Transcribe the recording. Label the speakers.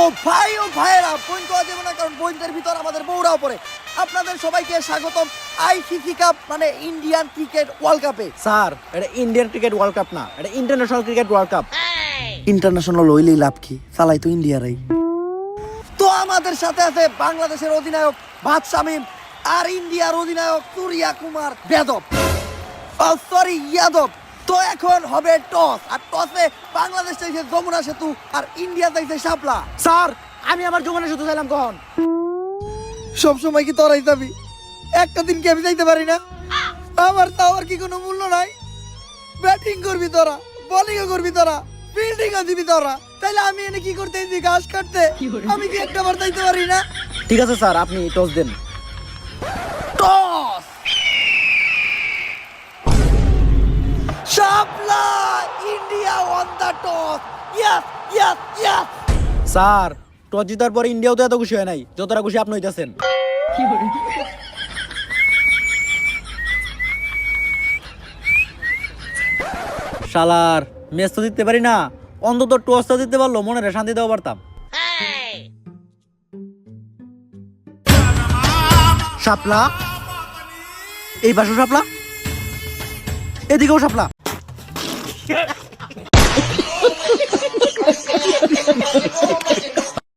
Speaker 1: তো ভাই ও ভাইয়েরা, বোন তো দেব না, কারণ বোনদের ভিতর আমাদের বউরাও পড়ে। আপনাদের সবাইকে স্বাগতম আইসিসি কাপ মানে ইন্ডিয়ান ক্রিকেট ওয়ার্ল্ড কাপে।
Speaker 2: স্যার, এটা ইন্ডিয়ান ক্রিকেট ওয়ার্ল্ড কাপ না, এটা international cricket world cup.
Speaker 1: International হইলেই লাভ কি, চালাই তো ইন্ডিয়ারাই। তো আমাদের সাথে আছে বাংলাদেশের অধিনায়ক ভাত শামীম আর ইন্ডিয়ার অধিনায়ক সূর্যা কুমার যাদব, সরি যাদব। তো এখন হবে টস, আর টসে বাংলাদেশ চাইছে যমুনা সেতু আর ইন্ডিয়া চাইছে শাপলা।
Speaker 2: স্যার, আমি আমার যমুনা সেতু চাইলাম কখন?
Speaker 1: সবসময় কি তোরাই যাবি? একটা দিন কি আমি যাইতে পারি না? আমার তাওয়ার কি কোনো মূল্য নাই? ব্যাটিং করবি তোরা, বোলিংও করবি তোরা, ফিল্ডিংও দিবি তোরা, তাইলে আমি এনে কি করতে এসেছি? ঘাস কাটতে? আমি কি একটা বার যাইতে পারি না?
Speaker 2: ঠিক আছে স্যার, আপনি টস দেন।
Speaker 1: Toss! Shapla India on the toss. Yes yes yes.
Speaker 2: Sir, toss জিতার পরে ইন্ডিয়াও তো এত খুশি হয় নাই যতটা খুশি আপনি হইতাছেন। শালার, ম্যাচ তো জিততে পারি না, অন্তত টসটা জিততে পারলো, মনে শান্তি দেওয়া পারতাম। শাপলা, এই পাশে শাপলা, এদিকেও শাপলা।